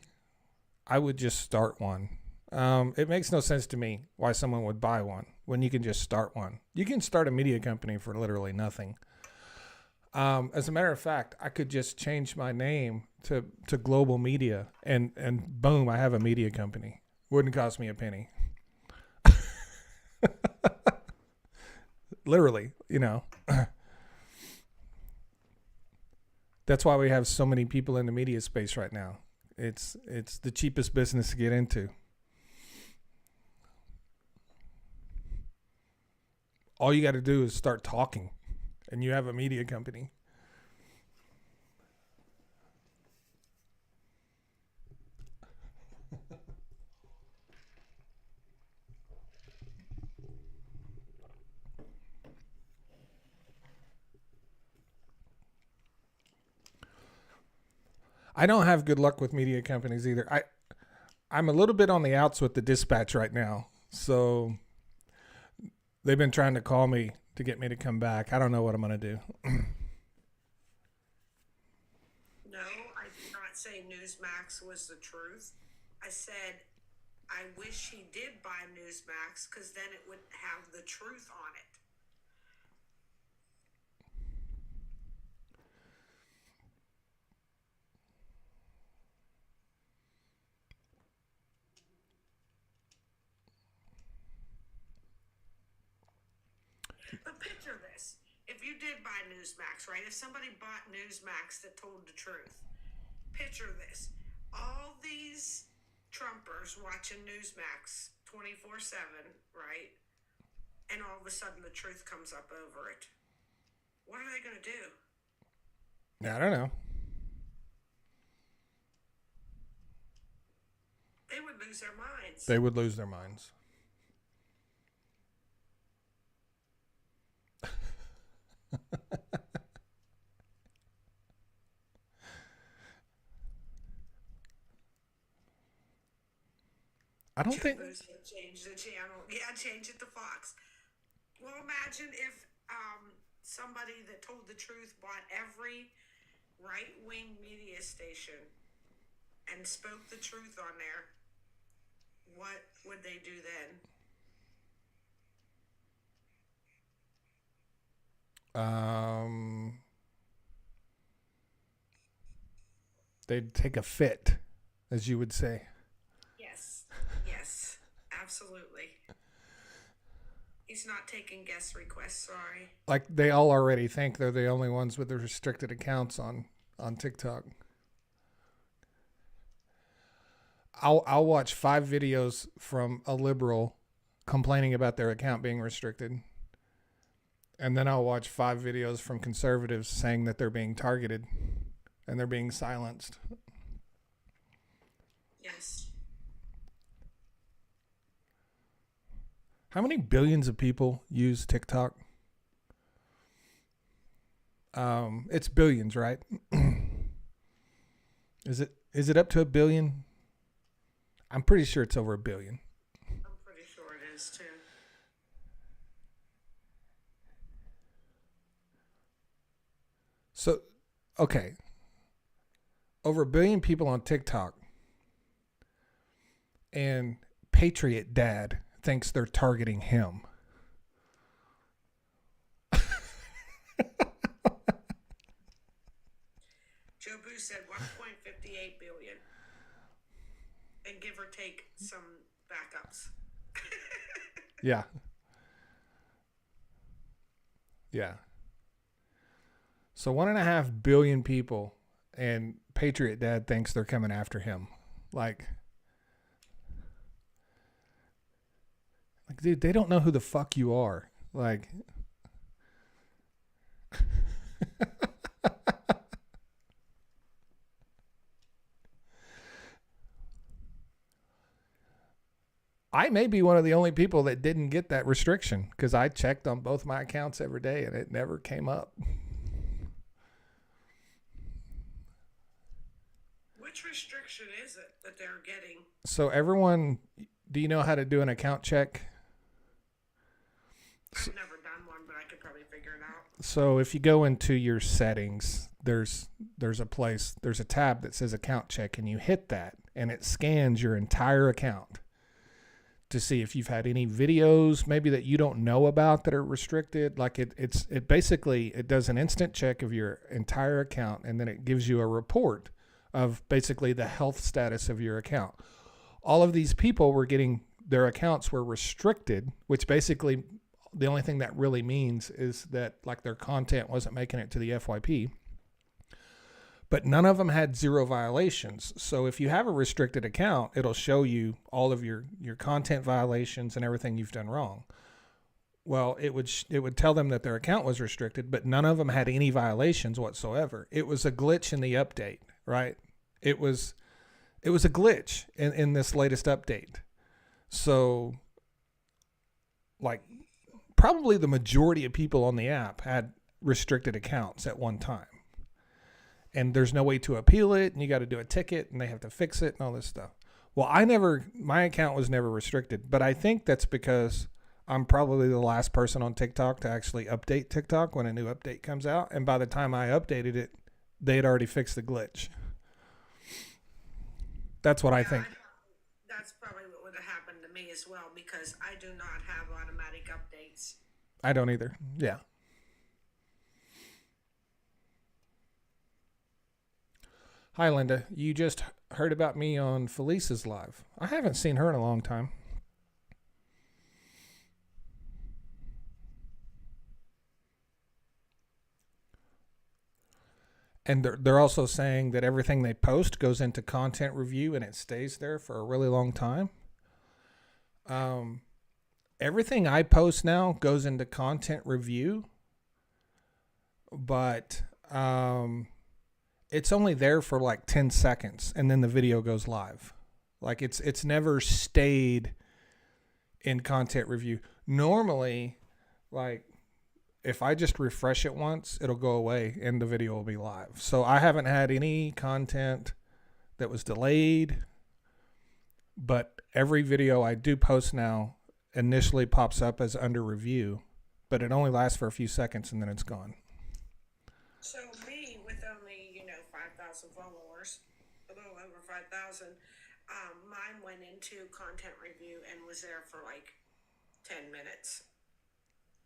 I would just start one. It makes no sense to me why someone would buy one when you can just start one. You can start a media company for literally nothing. As a matter of fact, I could just change my name to Global Media and boom, I have a media company. Wouldn't cost me a penny. Literally, That's why we have so many people in the media space right now. It's the cheapest business to get into. All you got to do is start talking, and you have a media company. I don't have good luck with media companies either. I'm a little bit on the outs with the Dispatch right now, so they've been trying to call me to get me to come back. I don't know what I'm going to do. No, I did not say Newsmax was the truth. I said I wish he did buy Newsmax, because then it would have the truth on it. But picture this. If you did buy Newsmax, right? If somebody bought Newsmax that told the truth, picture this. All these Trumpers watching Newsmax 24/7, right? And all of a sudden the truth comes up over it. What are they going to do? I don't know. They would lose their minds. They would lose their minds. I don't think. Change the channel. Yeah, change it to Fox. Well, imagine if somebody that told the truth bought every right-wing media station and spoke the truth on there. What would they do then? They'd take a fit, as you would say. Yes, absolutely. He's not taking guest requests, sorry. Like, they all already think they're the only ones with the restricted accounts on TikTok. I'll watch 5 videos from a liberal complaining about their account being restricted. And then I'll watch 5 videos from conservatives saying that they're being targeted and they're being silenced. Yes. How many billions of people use TikTok? It's billions, right? Is it up to 1 billion? I'm pretty sure it's over 1 billion. I'm pretty sure it is too. So, okay. Over 1 billion people on TikTok. And Patriot Dad thinks they're targeting him. Joe Boo said 1.58 billion. And give or take some backups. Yeah. Yeah. So 1.5 billion people, and Patriot Dad thinks they're coming after him. Like, dude, they don't know who the fuck you are. Like, I may be one of the only people that didn't get that restriction because I checked on both my accounts every day and it never came up. Which restriction is it that they're getting? So everyone, do you know how to do an account check? I've never done one, but I could probably figure it out. So if you go into your settings, there's a tab that says account check, and you hit that and it scans your entire account to see if you've had any videos maybe that you don't know about that are restricted. Like it basically does an instant check of your entire account, and then it gives you a report of basically the health status of your account. All of these people were getting their accounts were restricted, which basically the only thing that really means is that like their content wasn't making it to the FYP. But none of them had 0 violations. So if you have a restricted account, it'll show you all of your content violations and everything you've done wrong. Well, it would tell them that their account was restricted, but none of them had any violations whatsoever. It was a glitch in the update, right? It was a glitch in this latest update. So, like, probably the majority of people on the app had restricted accounts at one time. And there's no way to appeal it, and you got to do a ticket, and they have to fix it and all this stuff. Well, my account was never restricted, but I think that's because I'm probably the last person on TikTok to actually update TikTok when a new update comes out. And by the time I updated it, they had already fixed the glitch. That's what I think. That's probably what would have me as well because I do not have automatic updates. I don't either. Yeah. Hi, Linda. You just heard about me on Felice's live. I haven't seen her in a long time. And they're also saying that everything they post goes into content review and it stays there for a really long time. Everything I post now goes into content review, but it's only there for like 10 seconds and then the video goes live. Like it's never stayed in content review. Normally, like if I just refresh it once, it'll go away and the video will be live. So I haven't had any content that was delayed, but every video I do post now initially pops up as under review, but it only lasts for a few seconds and then it's gone. So me, with only 5,000 followers, a little over 5,000, mine went into content review and was there for like 10 minutes.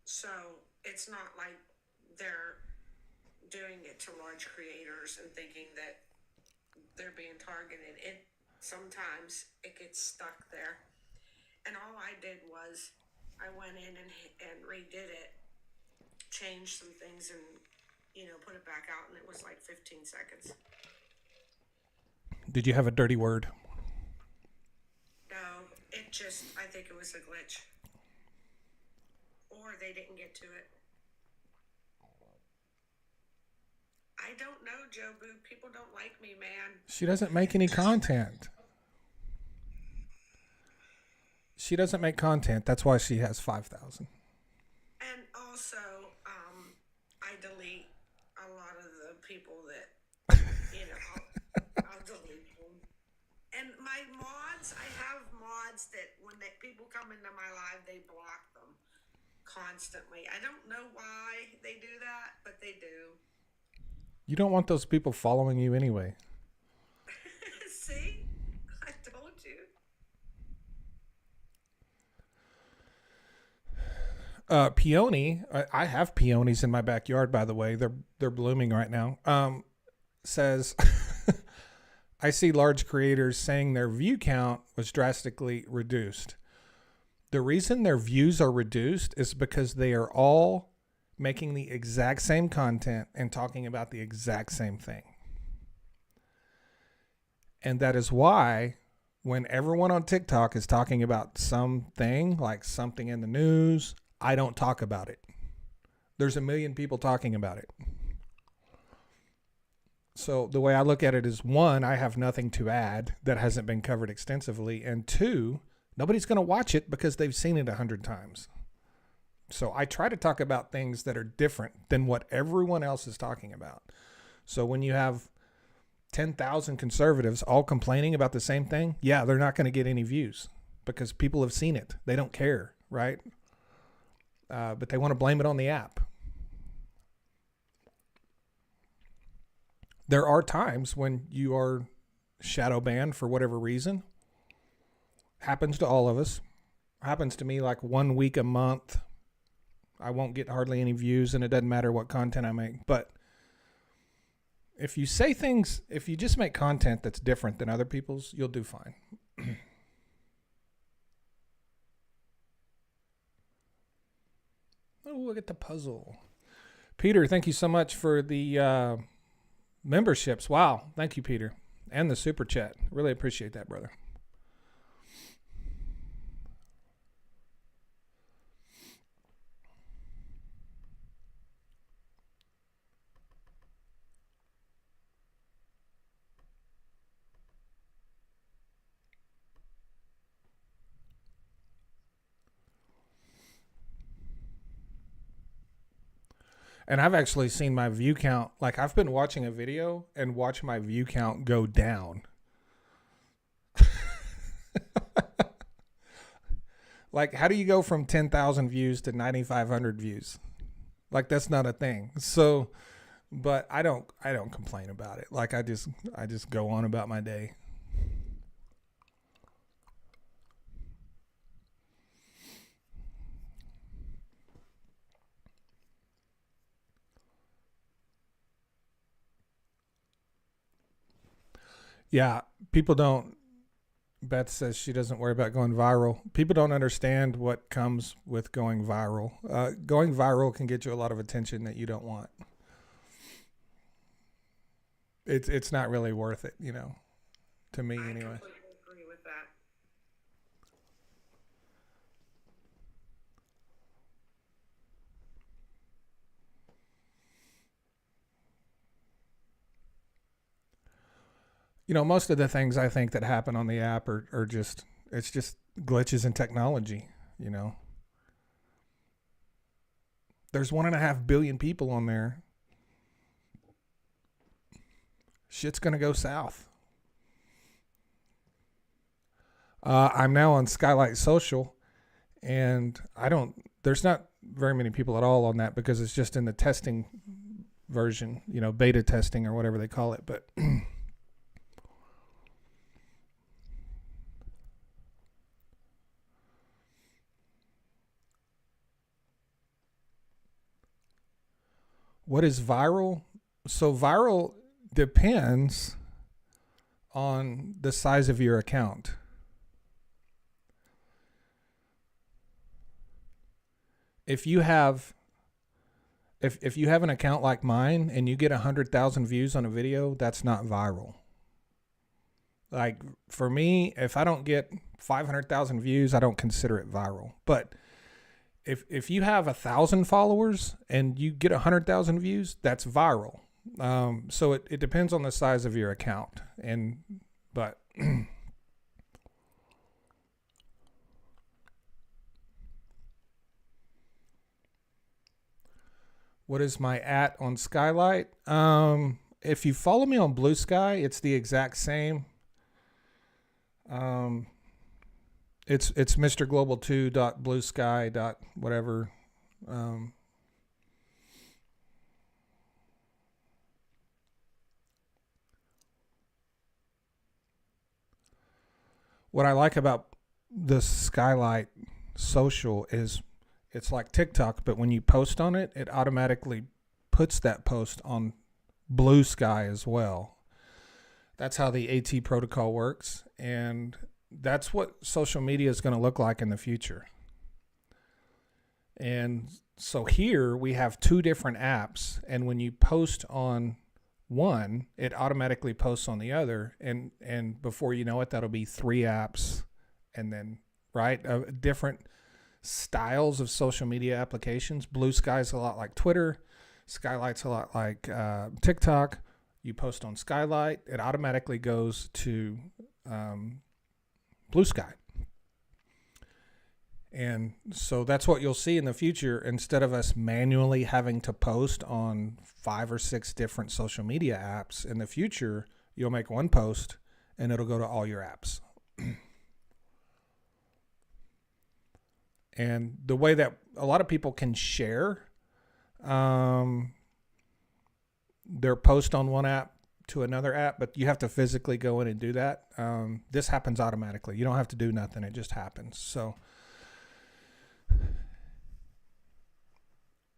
So it's not like they're doing it to large creators and thinking that they're being targeted. Sometimes it gets stuck there. And all I did was I went in and redid it, changed some things and, put it back out, and it was like 15 seconds. Did you have a dirty word? No, I think it was a glitch. Or they didn't get to it. I don't know, Joe Boo. People don't like me, man. She doesn't make any content. She doesn't make content. That's why she has 5,000. And also, I delete a lot of the people that, I'll delete them. And my mods, I have mods that when people come into my live, they block them constantly. I don't know why they do that, but they do. You don't want those people following you anyway. See? I told you. Peony, I have peonies in my backyard, by the way. They're blooming right now. Says, I see large creators saying their view count was drastically reduced. The reason their views are reduced is because they are all making the exact same content and talking about the exact same thing. And that is why when everyone on TikTok is talking about something, like something in the news, I don't talk about it. There's a million people talking about it. So the way I look at it is, one, I have nothing to add that hasn't been covered extensively. And two, nobody's going to watch it because they've seen it 100 times. So I try to talk about things that are different than what everyone else is talking about. So when you have 10,000 conservatives all complaining about the same thing, yeah, they're not going to get any views because people have seen it. They don't care, right? But they want to blame it on the app. There are times when you are shadow banned for whatever reason. Happens to all of us. Happens to me like 1 week a month. I won't get hardly any views, and it doesn't matter what content I make. But if you say things, if you just make content that's different than other people's, you'll do fine. Oh, look at the puzzle. Peter, thank you so much for the memberships. Wow. Thank you, Peter. And the super chat. Really appreciate that, brother. And I've actually seen my view count. Like, I've been watching a video and watch my view count go down. Like, how do you go from 10,000 views to 9,500 views? Like, that's not a thing. So, but I don't complain about it. Like, I just go on about my day. Yeah, people don't. Beth says she doesn't worry about going viral. People don't understand what comes with going viral. Going viral can get you a lot of attention that you don't want. It's not really worth it, to me I anyway. completely agree with that. Most of the things I think that happen on the app are just, it's just glitches in technology, There's 1.5 billion people on there. Shit's going to go south. I'm now on Skylight Social, and there's not very many people at all on that because it's just in the testing version, beta testing or whatever they call it. But what is viral? So viral depends on the size of your account. If you have an account like mine and you get 100,000 views on a video, that's not viral. Like for me, if I don't get 500,000 views, I don't consider it viral. But if you have 1,000 followers and you get 100,000 views, that's viral. So it depends on the size of your account. But what is my @ on Skylight? If you follow me on Blue Sky, it's the exact same. It's Mr. Global 2.bluesky. Whatever. What I like about the Skylight Social is it's like TikTok, but when you post on it, it automatically puts that post on Blue Sky as well. That's how the AT protocol works, and that's what social media is going to look like in the future. And so here we have 2 different apps, and when you post on one, it automatically posts on the other, and before you know it, that'll be 3 apps, and then different styles of social media applications. Blue Sky's a lot like Twitter. Skylight's a lot like TikTok. You post on Skylight, it automatically goes to Blue Sky. And so that's what you'll see in the future. Instead of us manually having to post on 5 or 6 different social media apps, in the future, you'll make one post and it'll go to all your apps. And the way that a lot of people can share their post on one app to another app, but you have to physically go in and do that. This happens automatically. You don't have to do nothing. It just happens. So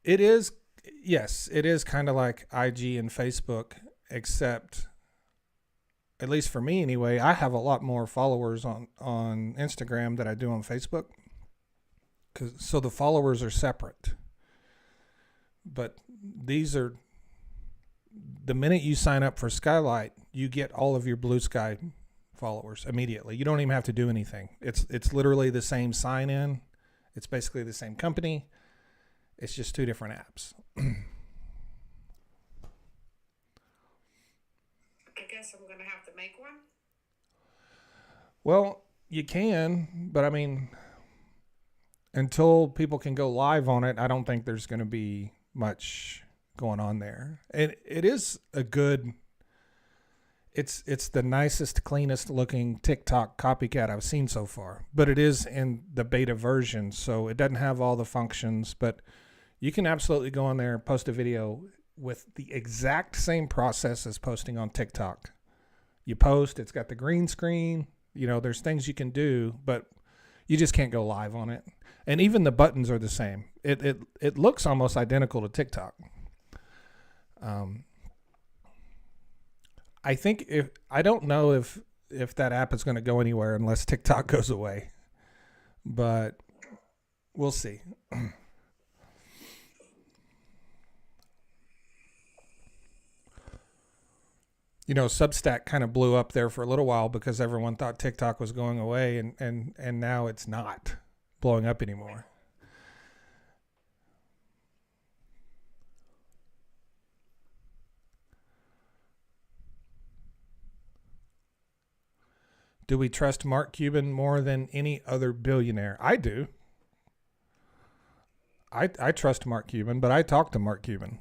it is kind of like IG and Facebook, except, at least for me anyway, I have a lot more followers on Instagram than I do on Facebook. So the followers are separate. But these are, the minute you sign up for Skylight, you get all of your Blue Sky followers immediately. You don't even have to do anything. It's literally the same sign in. It's basically the same company. It's just 2 different apps. I guess I'm going to have to make one. Well, you can, but I mean, until people can go live on it, I don't think there's going to be much going on there. And it is a good, it's the nicest, cleanest looking TikTok copycat I've seen so far, but it is in the beta version, so it doesn't have all the functions, but you can absolutely go on there, post a video with the exact same process as posting on TikTok. You post, it's got the green screen, there's things you can do, but you just can't go live on it. And even the buttons are the same. It looks almost identical to TikTok. I think if I don't know if that app is going to go anywhere unless TikTok goes away, but we'll see. Substack kind of blew up there for a little while because everyone thought TikTok was going away, and now it's not blowing up anymore. Do we trust Mark Cuban more than any other billionaire? I do. I trust Mark Cuban, but I talk to Mark Cuban.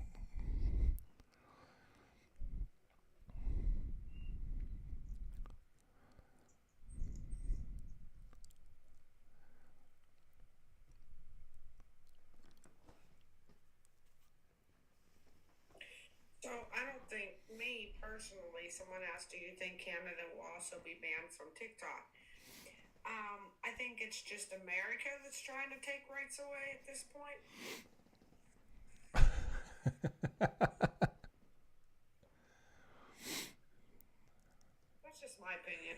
So I don't think, me personally, someone asked, do you think Canada will also be banned from TikTok? I think it's just America that's trying to take rights away at this point. That's just my opinion.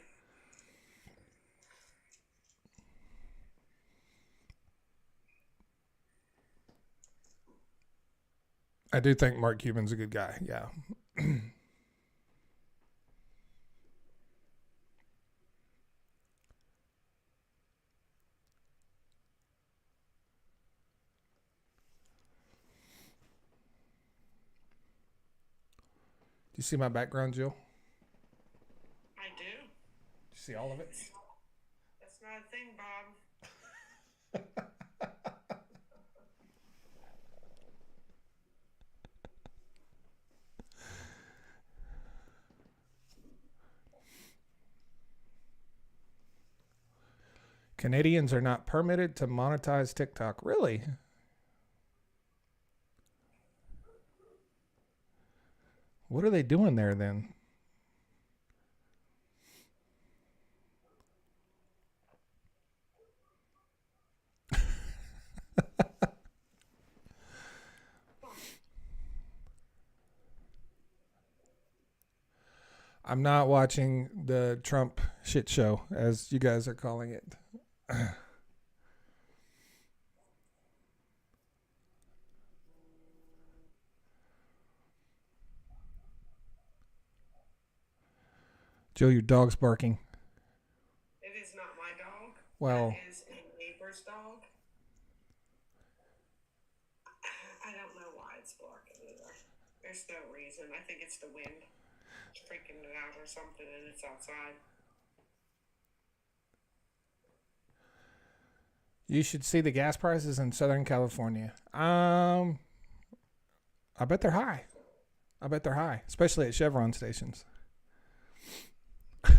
I do think Mark Cuban's a good guy. Yeah. Do you see my background, Jill? I do. Do you see all of it? That's not a thing, Bob. Canadians are not permitted to monetize TikTok. Really? What are they doing there then? I'm not watching the Trump shit show, as you guys are calling it. Jill, your dog's barking. It is not my dog. Well, That is a neighbor's dog. I don't know why it's barking either. There's no reason. I think it's the wind. It's freaking it out or something, and it's outside. you should see the gas prices in Southern California. I bet they're high. I bet they're high, especially at Chevron stations. That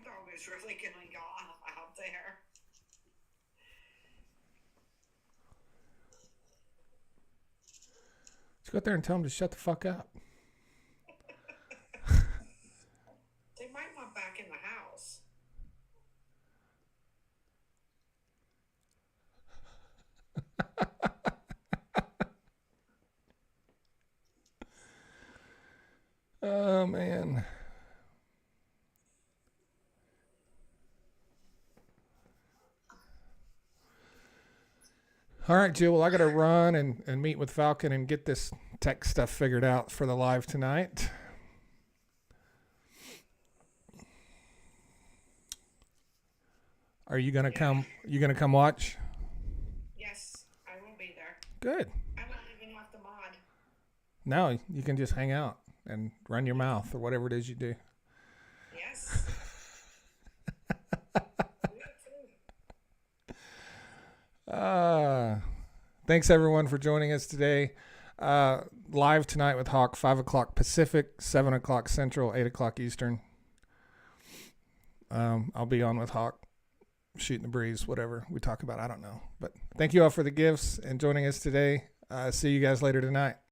dog is really gonna yawn out there. Let's go out there and tell them to shut the fuck up. They might want back in the house. Oh, man. All right, Jill. Well, I got to run and meet with Falcon and get this tech stuff figured out for the live tonight. Are you gonna come? You gonna come watch? Yes, I will be there. Good. I won't even have to mod. No, you can just hang out and run your mouth or whatever it is you do. Yes. Thanks everyone for joining us today. Live tonight with Hawk, 5 o'clock Pacific, 7 o'clock Central, 8 o'clock Eastern. I'll be on with Hawk, shooting the breeze, whatever we talk about. I don't know. But thank you all for the gifts and joining us today. See you guys later tonight.